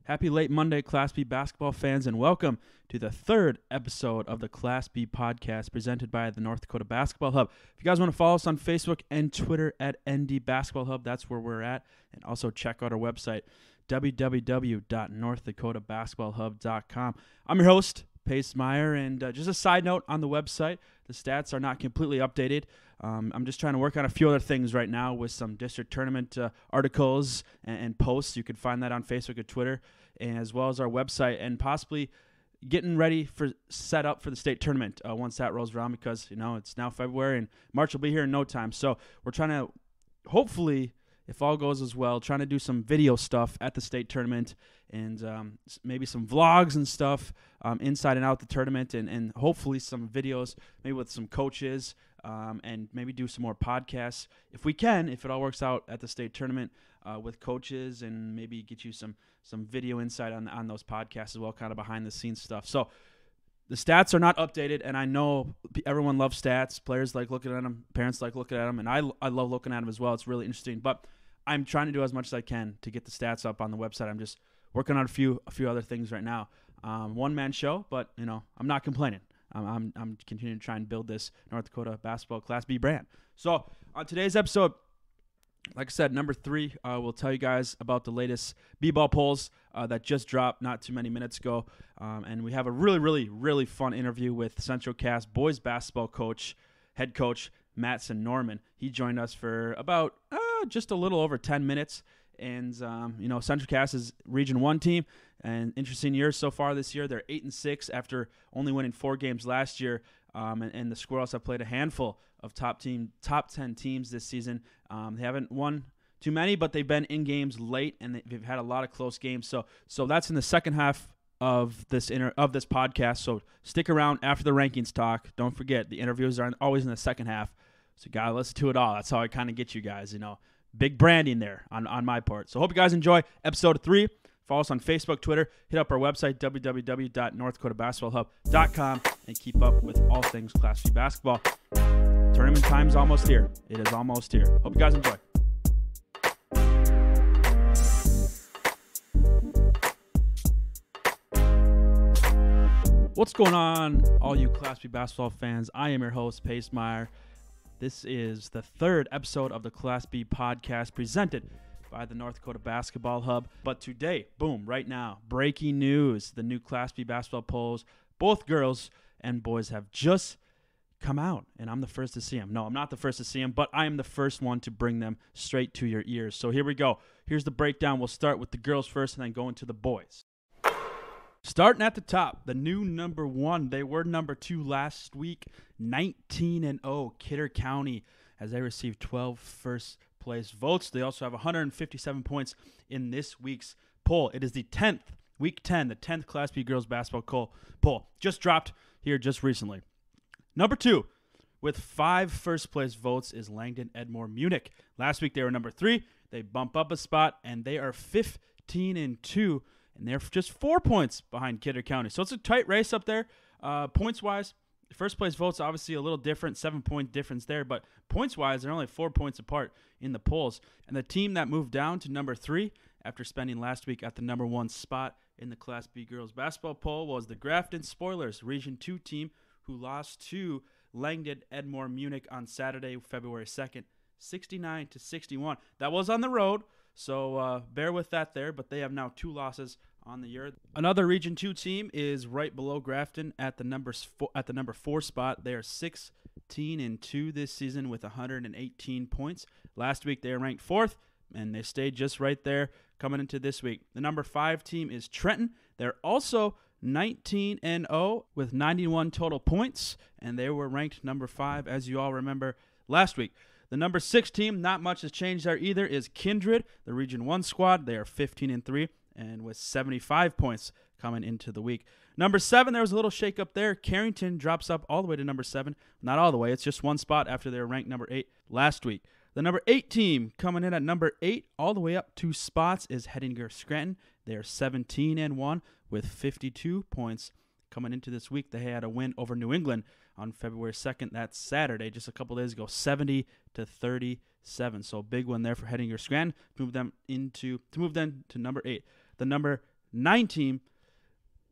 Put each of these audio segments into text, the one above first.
Happy late Monday, Class B basketball fans, and welcome to the third episode of the Class B podcast presented by the North Dakota Basketball Hub. If you guys want to follow us on Facebook and Twitter at ND Basketball Hub, that's where we're at. And also check out our website, www.northdakotabasketballhub.com. I'm your host, Pace Meyer, and just a side note on the website, the stats are not completely updated. I'm just trying to work on a few other things right now with some district tournament articles and posts. You can find that on Facebook and Twitter, as well as our website, and possibly getting ready for set up for the state tournament once that rolls around, because it's now February and March will be here in no time. So we're trying to hopefully, if all goes as well, trying to do some video stuff at the state tournament and maybe some vlogs and stuff inside and out the tournament, and hopefully some videos maybe with some coaches and maybe do some more podcasts if we can, if it all works out at the state tournament with coaches, and maybe get you some video insight on those podcasts as well, kind of behind the scenes stuff. So the stats are not updated, and I know everyone loves stats. Players like looking at them, parents like looking at them, and I love looking at them as well. It's really interesting, but I'm trying to do as much as I can to get the stats up on the website. I'm just working on a few other things right now. One-man show, but I'm not complaining. I'm continuing to try and build this North Dakota basketball Class B brand. So on today's episode, like I said, number 3, we'll tell you guys about the latest B-ball polls that just dropped not too many minutes ago. And we have a really, really, really fun interview with Central Cass boys basketball head coach, Mattson Norman. He joined us for about just a little over 10 minutes. And, Central Cass is Region 1 team, and interesting year so far this year. They're 8-6 after only winning 4 games last year. And the Squirrels have played a handful of top 10 teams this season. They haven't won too many, but they've been in games late, and they've had a lot of close games. So that's in the second half of this podcast. So stick around after the rankings talk. Don't forget, the interviews are always in the second half. So you got to listen to it all. That's how I kind of get you guys, Big branding there on my part. So hope you guys enjoy episode 3. Follow us on Facebook, Twitter. Hit up our website, www.northdakotabasketballhub.com, and keep up with all things Class B basketball. Tournament time's almost here. It is almost here. Hope you guys enjoy. What's going on, all you Class B basketball fans? I am your host, Pace Meyer. This is the third episode of the Class B podcast presented by the North Dakota Basketball Hub. But today, boom, right now, breaking news. The new Class B basketball polls, both girls and boys, have just come out, and I'm the first to see them. No, I'm not the first to see them, but I am the first one to bring them straight to your ears. So here we go. Here's the breakdown. We'll start with the girls first and then go into the boys. Starting at the top, the new number 1. They were number 2 last week, 19-0, Kidder County, as they received 12 first-place votes. They also have 157 points in this week's poll. It is the 10th, week 10, the 10th Class B girls basketball poll. Just dropped here just recently. Number 2, with 5 first-place votes, is Langdon Edmore Munich. Last week they were number 3. They bump up a spot, and they are 15-2. And they're just 4 points behind Kidder County. So it's a tight race up there. Points-wise, first place votes obviously a little different, 7-point difference there. But points-wise, they're only 4 points apart in the polls. And the team that moved down to number 3 after spending last week at the number 1 spot in the Class B girls basketball poll was the Grafton Spoilers, Region 2 team, who lost to Langdon Edmore Munich on Saturday, February 2nd, 69-61. That was on the road. So bear with that there, but they have now 2 losses on the year. Another Region 2 team is right below Grafton at the number 4 spot. They are 16-2 this season with 118 points. Last week they were ranked 4th, and they stayed just right there coming into this week. The number 5 team is Trenton. They're also 19-0 with 91 total points, and they were ranked number 5, as you all remember, last week. The number 6 team, not much has changed there either, is Kindred, the Region 1 squad. They are 15-3 and with 75 points coming into the week. Number 7, there was a little shake-up there. Carrington drops up all the way to number 7. Not all the way. It's just 1 spot after they were ranked number 8 last week. The number 8 team coming in at number 8 all the way up 2 spots is Hettinger Scranton. They are 17-1 with 52 points. Coming into this week, they had a win over New England on February 2nd. That's Saturday, just a couple days ago, 70-37. So big one there for Hettinger Scranton to move them to number 8. The number 9 team,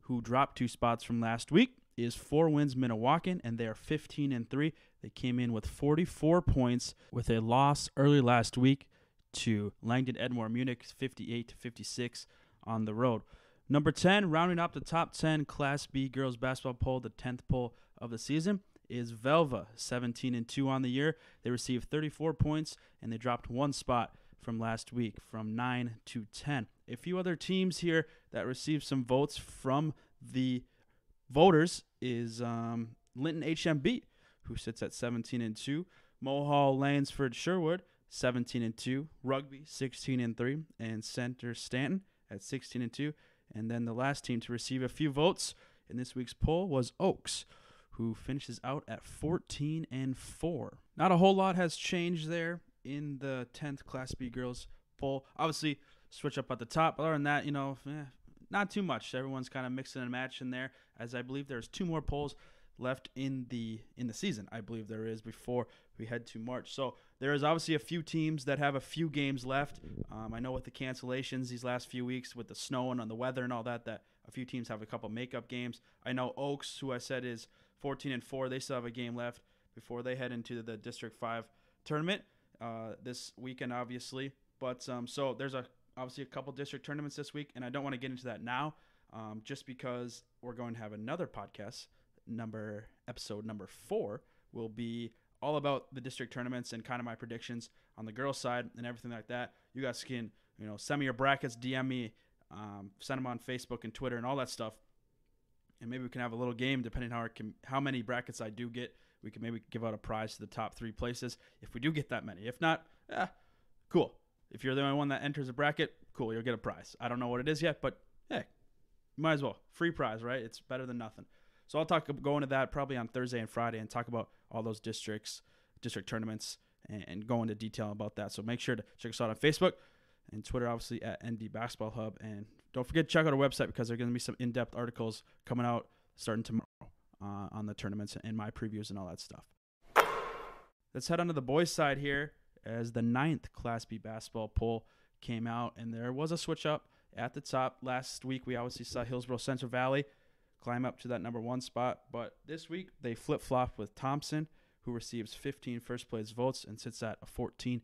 who dropped 2 spots from last week, is Four Winds Minnewacan, and they are 15-3. They came in with 44 points with a loss early last week to Langdon Edmore Munich, 58-56 on the road. Number 10, rounding up the top 10 Class B girls basketball poll, the 10th poll of the season, is Velva, 17-2 on the year. They received 34 points, and they dropped 1 spot from last week, from 9 to 10. A few other teams here that received some votes from the voters is Linton HMB, who sits at 17-2. Mohall Lansford Sherwood, 17-2. Rugby, 16-3. And Center Stanton at 16-2. And then the last team to receive a few votes in this week's poll was Oaks, who finishes out at 14-4. Not a whole lot has changed there in the 10th Class B girls poll. Obviously, switch up at the top. Other than that, not too much. Everyone's kind of mixing and matching there, as I believe there's 2 more polls left in the season. I believe there is, before we head to March. So there is obviously a few teams that have a few games left. I know with the cancellations these last few weeks, with the snow and on the weather and all that a few teams have a couple makeup games. I know Oaks, who I said is 14-4, they still have a game left before they head into the District 5 tournament this weekend, obviously. But so there's obviously a couple district tournaments this week, and I don't want to get into that now, just because we're going to have another podcast. Episode number 4 will be all about the district tournaments and kind of my predictions on the girls' side and everything like that. You guys can, send me your brackets, DM me, send them on Facebook and Twitter and all that stuff, and maybe we can have a little game depending on how many brackets I do get. We can maybe give out a prize to the top 3 places if we do get that many. If not, cool. If you're the only one that enters a bracket, cool, you'll get a prize. I don't know what it is yet, but hey, might as well. Free prize, right? It's better than nothing. So I'll go into that probably on Thursday and Friday and talk about all those district tournaments and go into detail about that. So make sure to check us out on Facebook and Twitter, obviously, at ND Basketball Hub. And don't forget to check out our website, because there are going to be some in-depth articles coming out starting tomorrow on the tournaments and my previews and all that stuff. Let's head on to the boys' side here, as the 9th Class B basketball poll came out, and there was a switch up at the top. Last week, we obviously saw Hillsborough Central Valley climb up to that number 1 spot, but this week they flip-flopped with Thompson, who receives 15 first-place votes and sits at a 14-1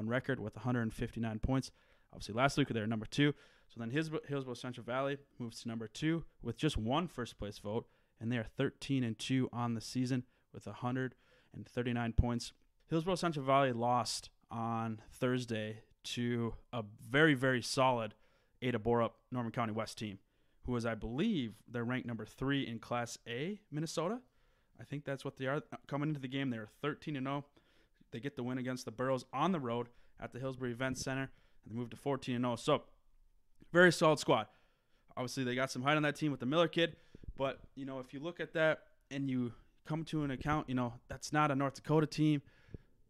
record with 159 points. Obviously, last week they were number 2, so then Hillsborough Central Valley moves to number 2 with just 1 first-place vote, and they are 13-2 on the season with 139 points. Hillsborough Central Valley lost on Thursday to a very, very solid Ada Borup Norman County West team, who is, I believe, they're ranked number 3 in Class A, Minnesota. I think that's what they are. Coming into the game, they are 13-0. They get the win against the Burros on the road at the Hillsborough Event Center, and they move to 14-0. So, very solid squad. Obviously, they got some height on that team with the Miller kid, but, if you look at that and you come to an account, that's not a North Dakota team.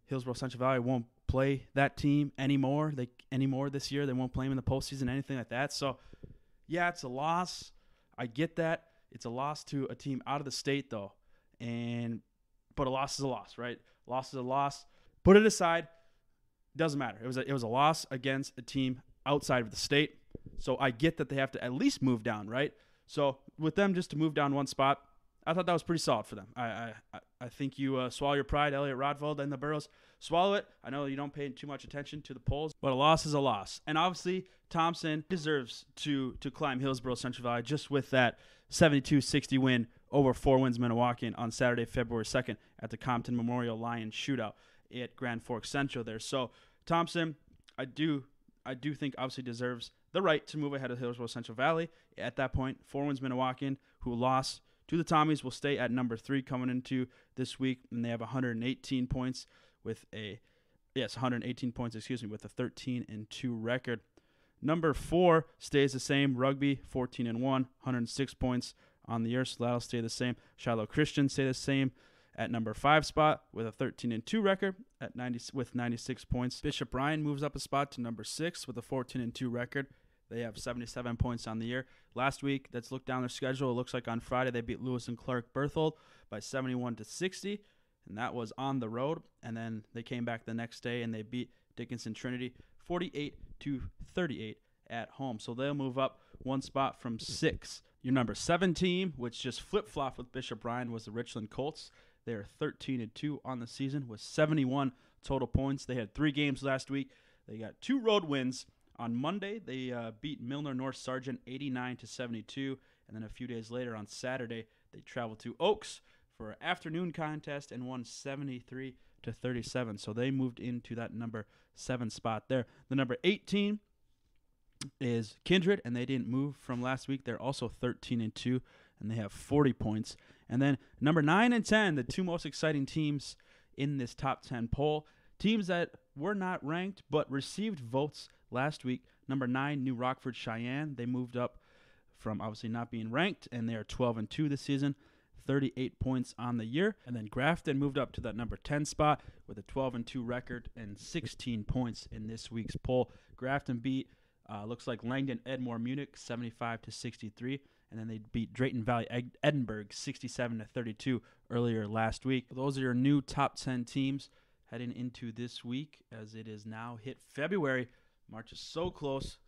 Hillsborough Central Valley won't play that team anymore. This year. They won't play them in the postseason, anything like that. So, yeah, it's a loss. I get that. It's a loss to a team out of the state, though. But a loss is a loss, right? Loss is a loss. Put it aside. Doesn't matter. It was a loss against a team outside of the state. So I get that they have to at least move down, right? So with them just to move down 1 spot, I thought that was pretty solid for them. I think you swallow your pride, Elliot Rodvold and the Burros. Swallow it. I know you don't pay too much attention to the polls, but a loss is a loss. And obviously, Thompson deserves to climb Hillsborough Central Valley just with that 72-60 win over Four Winds Minnewacan on Saturday, February 2nd at the Compton Memorial Lions Shootout at Grand Forks Central there. So Thompson, I do think obviously deserves the right to move ahead of Hillsborough Central Valley. At that point, Four Winds Minnewacan, who lost to the Tommies, will stay at number 3 coming into this week, and they have 118 points with a 13-2 record. Number 4 stays the same. Rugby, 14-1, 106 points on the year, so that'll stay the same. Shiloh Christian stay the same at number 5 spot with a 13-2 record with 96 points. Bishop Ryan moves up a spot to number 6 with a 14-2 record. They have 77 points on the year. Last week, let's look down their schedule. It looks like on Friday they beat Lewis and Clark Berthold by 71-60, and that was on the road. And then they came back the next day and they beat Dickinson Trinity 48-38 at home. So they'll move up one spot from 6. Your number 7 team, which just flip-flopped with Bishop Ryan, was the Richland Colts. They are 13-2 on the season with 71 total points. They had 3 games last week. They got 2 road wins. On Monday, they beat Milner North Sargent 89-72, and then a few days later on Saturday, they traveled to Oaks for an afternoon contest and won 73-37. So they moved into that number 7 spot there. The number 8 team is Kindred, and they didn't move from last week. They're also 13-2, and they have 40 points. And then number 9 and 10, the 2 most exciting teams in this top 10 poll, teams that were not ranked but received votes last week. Number 9, New Rockford Cheyenne. They moved up from obviously not being ranked, and they are 12-2 this season, 38 points on the year. And then Grafton moved up to that number 10 spot with a 12-2 record and 16 points in this week's poll. Grafton beat looks like Langdon Edmore Munich 75-63, and then they beat Drayton Valley Edinburgh 67-32 earlier last week. Those are your new top 10 teams heading into this week, as it is now hit February. March is so close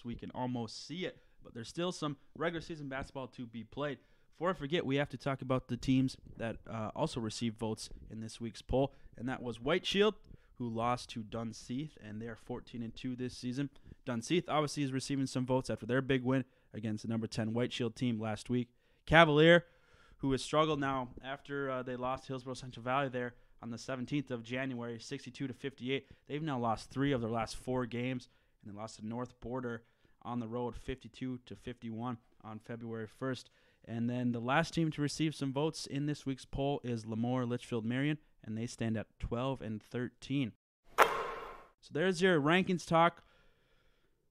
we can almost see it, but there's still some regular season basketball to be played. Before I forget, we have to talk about the teams that also received votes in this week's poll, and that was White Shield, who lost to Dunseith, and they are 14-2 this season. Dunseith obviously is receiving some votes after their big win against the number 10 White Shield team last week. Cavalier, who has struggled now after they lost Hillsborough Central Valley there on the 17th of January, 62-58. They've now lost 3 of their last 4 games, and they lost to North Border on the road 52-51 on February 1st. And then the last team to receive some votes in this week's poll is Lemoore Litchfield Marion, and they stand at 12-13. So there's your rankings talk.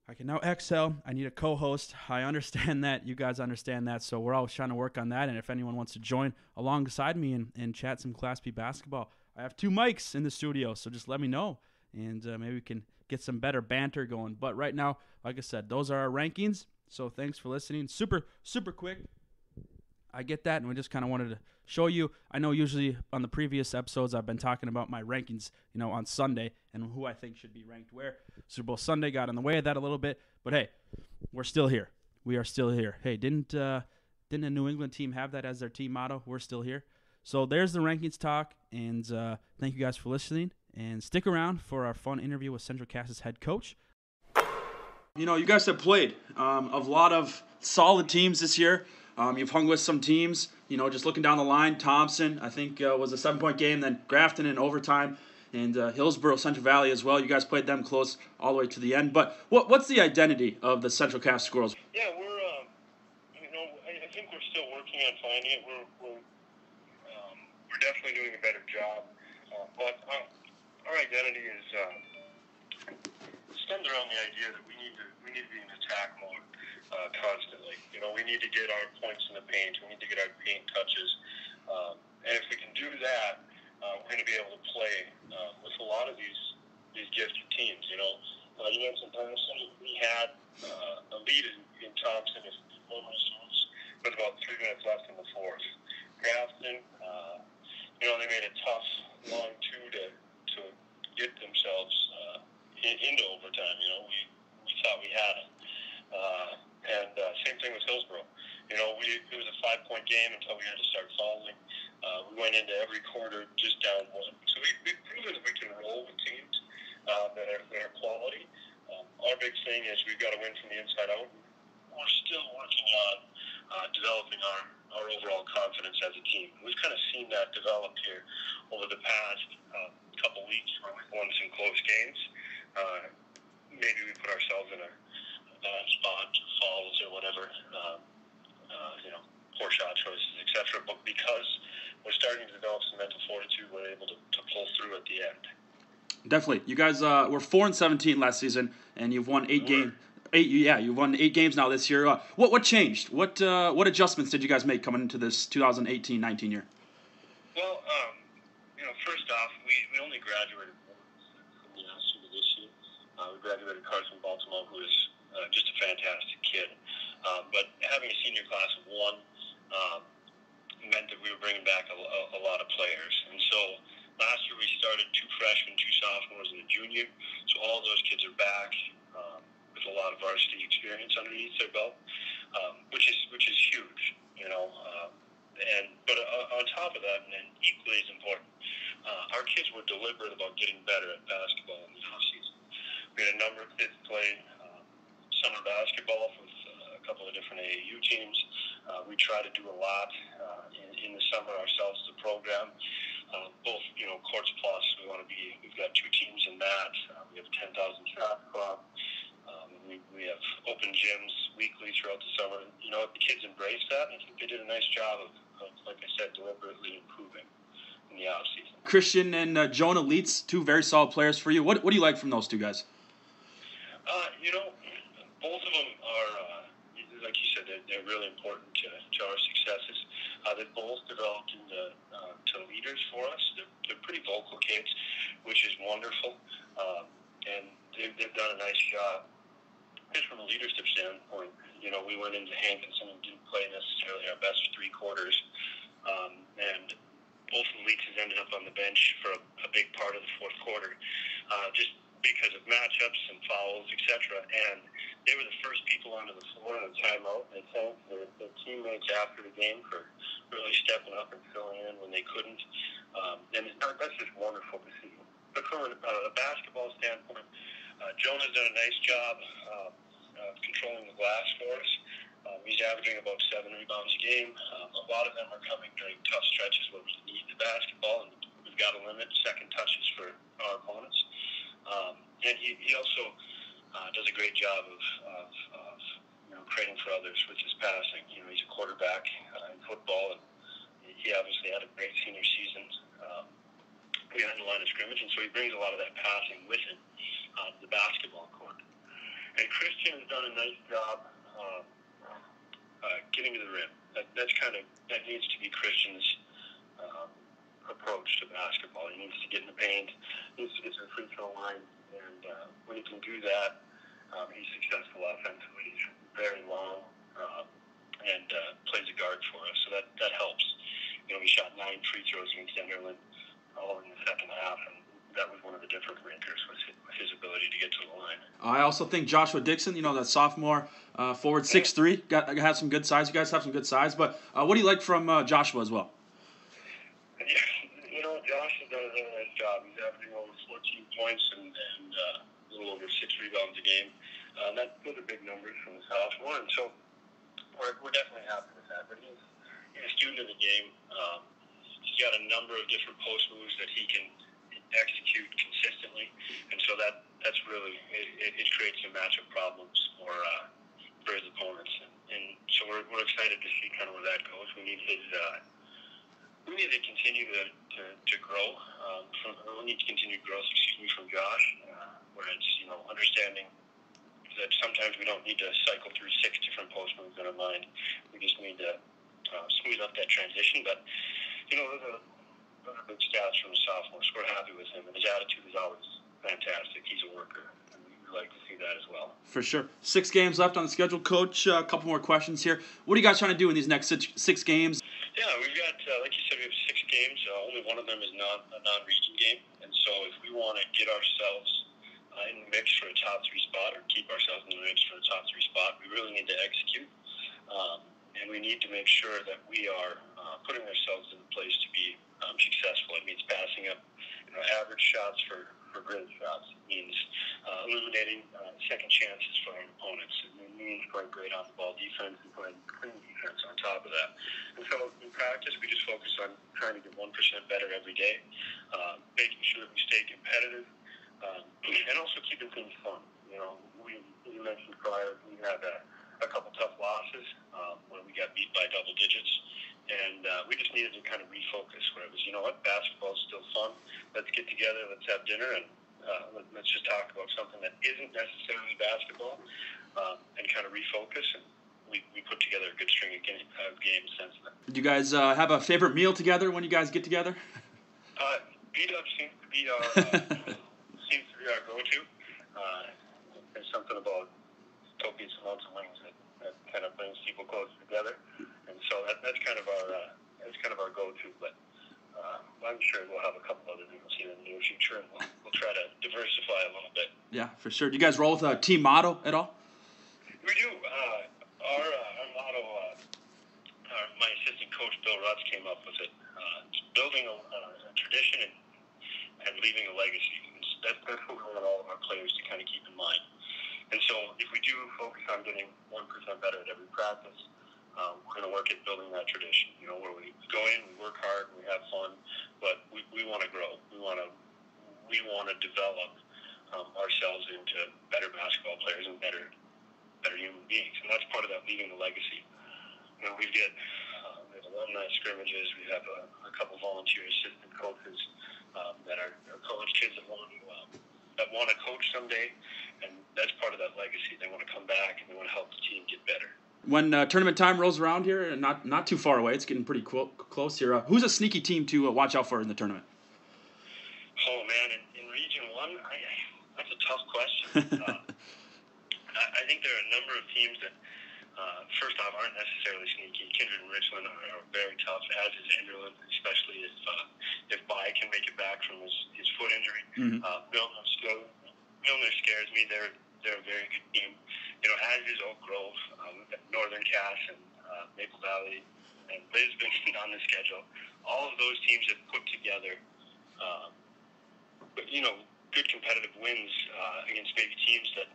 I can now exhale. I need a co-host. I understand that. You guys understand that. So we're always trying to work on that. And if anyone wants to join alongside me and chat some Class B basketball, I have 2 mics in the studio. So just let me know. And maybe we can get some better banter going. But right now, like I said, those are our rankings. So thanks for listening. Super, super quick. I get that, and we just kind of wanted to show you. I know usually on the previous episodes I've been talking about my rankings, on Sunday and who I think should be ranked where. Super Bowl Sunday got in the way of that a little bit, but hey, we're still here. We are still here. Hey, didn't a New England team have that as their team motto? We're still here. So there's the rankings talk, and thank you guys for listening, and stick around for our fun interview with Central Cass's head coach. You guys have played a lot of solid teams this year. You've hung with some teams, just looking down the line. Thompson, I think, was a 7-point game, then Grafton in overtime, and Hillsborough Central Valley as well. You guys played them close all the way to the end. But what's the identity of the Central Cass Squirrels? Yeah, I think we're still working on finding it. We're definitely doing a better job. But our identity is stems around the idea that we need to be in attack mode constantly. We need to get our points in the paint. We need to get our paint touches. And if we can do that, we're going to be able to play with a lot of these gifted teams. You mentioned Thompson. We had a lead in Thompson with about 3 minutes left in the fourth. Grafton, they made a tough, long 2 to get themselves into overtime. We thought we had it. And same thing with Hillsborough. It was a 5-point game until we had to start fouling. We went into every quarter just down 1. So we've proven that we can roll with teams that are quality. Our big thing is we've got to win from the inside out. We're still working on developing our overall confidence as a team. We've kind of seen that develop here over the past couple weeks where we've won some close games. Maybe we put ourselves in a bad spot, falls or whatever, poor shot choices, etc. But because we're starting to develop some mental fortitude, we're able to pull through at the end. Definitely. You guys were 4-17 last season, and you've won 8 games. You've won 8 games now this year. What changed? What adjustments did you guys make coming into this 2018-19 year? Well, first off, we only graduated from the University this year. We graduated Carson Baltimore, who is just a fantastic kid. But having a senior class of 1 meant that we were bringing back a lot of players. And so last year we started 2 freshmen, 2 sophomores, and a junior. So all of those kids are back with a lot of varsity experience. experience underneath their belt, which is huge, you know. But on top of that, and equally as important, our kids were deliberate about getting better at basketball in the offseason. We had a number of kids play summer basketball with a couple of different AAU teams. We try to do a lot in the summer ourselves as a program. Both, you know, Courts Plus, we've got 2 teams in that. We have a 10,000 shot club. We have open gyms weekly throughout the summer. You know, the kids embrace that, and I think they did a nice job of like I said, deliberately improving in the offseason. Christian and Jonah Leitz, 2 very solid players for you. What do you like from those 2 guys? You know, both of them are, like you said, they're really important to our successes. They've both developed into to leaders for us. They're pretty vocal kids, which is wonderful. And they've done a nice job. Just from a leadership standpoint, you know, we went into Hankinson and didn't play necessarily our best 3 quarters. And both of the Leitses ended up on the bench for a big part of the 4th quarter, just because of matchups and fouls, etc. And they were the first people onto the floor in a timeout. They thanked their teammates after the game for really stepping up and filling in when they couldn't. And that's just wonderful to see. But from a basketball standpoint, Jonah's done a nice job controlling the glass for us. He's averaging about 7 rebounds a game. A lot of them are coming during tough stretches where we need the basketball, and we've got to limit second touches for our opponents. And he also does a great job of you know, creating for others with his passing. You know, he's a quarterback in football, and he obviously had a great senior season behind the line of scrimmage, and so he brings a lot of that passing with him to the basketball court. And Christian has done a nice job getting to the rim. That needs to be Christian's approach to basketball. He needs to get in the paint, needs to get to the free throw line, and when he can do that, he's successful offensively. He's very long and plays a guard for us, so that helps. You know, we shot 9 free throws against Enderlin all in the second half, and that was one of the differentiators was his ability to get to the line. I also think Joshua Dixon, you know, that sophomore forward, 6'3", has some good size. You guys have some good size, but what do you like from Joshua as well? Yeah, you know, Josh has done a really nice job. He's averaging over 14 points and a little over 6 rebounds a game. Those are big numbers from the sophomore, and so we're definitely happy with that. But he's a student of the game. He's got a number of different post moves that he can execute consistently, and so that's really it creates some matchup problems for his opponents, and so we're excited to see kind of where that goes. We need to continue to grow. We need to continue growth, from Josh. Whereas, you know, understanding that sometimes we don't need to cycle through 6 different post moves in our mind. We just need to smooth up that transition. But you know, those are big stats from the sophomore, so we're happy with him. And his attitude is always fantastic. He's a worker, and we like to see that as well. For sure. 6 games left on the schedule, Coach. A couple more questions here. What are you guys trying to do in these next 6 games? Yeah, we've got, like you said, we have 6 games. Only one of them is a non-region game. And so if we want to get ourselves in the mix for a top 3 spot or keep ourselves in the mix for a top 3 spot, we really need to execute. And we need to make sure that we are putting ourselves in a place to be successful. It means passing up average shots for great shots. It means eliminating second chances for our opponents. It means playing great on-the-ball defense and playing clean defense on top of that. And so in practice, we just focus on trying to get 1% better every day, making sure that we stay competitive, and also keeping things fun. You know, you mentioned prior, we had a couple tough losses when we got beat by double digits. And we just needed to kind of refocus where it was, you know what, basketball is still fun. Let's get together, let's have dinner, and let's just talk about something that isn't necessarily basketball and kind of refocus. And we put together a good string of games since then. Do you guys have a favorite meal together when you guys get together? Beat-up seems to be our go-to. There's something about copious amounts of wings that kind of brings people closer together. And so that's kind of our go-to, but I'm sure we'll have a couple other meals here in the near future, and we'll try to diversify a little bit. Yeah, for sure. Do you guys roll with a team motto at all? We We do. Our motto, my assistant coach, Bill Rutz, came up with it. It's building a tradition and leaving a legacy. That's what we want all of our players to kind of keep in mind. And so if we do focus on getting 1% better at every practice, we're going to work at building that tradition, where we go in, we work hard, we have fun, but we want to grow. We want to develop ourselves into better basketball players and better human beings. And that's part of that leaving a legacy. We get alumni scrimmages. We have a couple volunteer assistant coaches that are college kids that want to coach someday, and that's part of that legacy. They want to come back and they want to help the team get better. When tournament time rolls around here, and not too far away, it's getting pretty close here. Who's a sneaky team to watch out for in the tournament? Oh man, in Region 1, that's a tough question. I think there are a number of teams that, first off, aren't necessarily sneaky. Kindred and Richland are very tough, as is Enderlin, especially if Bai can make it back from his foot injury. Mm-hmm. Milner scares me. They're a very good team. As is Oak Grove, Northern Cass, and Maple Valley, and Lisbon on the schedule. All of those teams have put together, good competitive wins against maybe teams that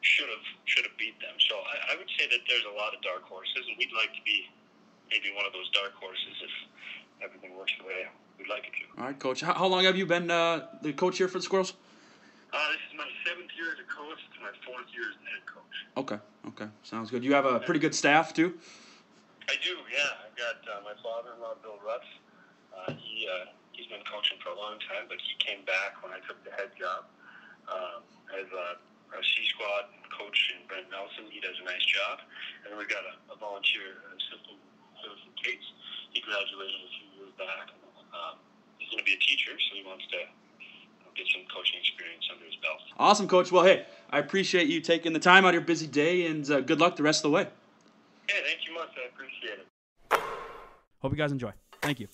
should have beat them. So I would say that there's a lot of dark horses, and we'd like to be maybe one of those dark horses if everything works the way we'd like it to. All right, Coach. How long have you been the coach here for the Squirrels? This is my 7th year as a coach. It's my 4th year as a head coach. Okay. Sounds good. You have a pretty good staff, too? I do, yeah. I've got my father-in-law, Bill Rutz. He's been coaching for a long time, but he came back when I took the head job as our C-squad coach in Brent Nelson. He does a nice job. And then we've got a volunteer assistant, Citizen Cates. He graduated a few years back. He's going to be a teacher, so he wants to get some coaching experience under his belt. Awesome, Coach. Well, hey, I appreciate you taking the time out of your busy day, and good luck the rest of the way. Yeah, thank you much. I appreciate it. Hope you guys enjoy. Thank you.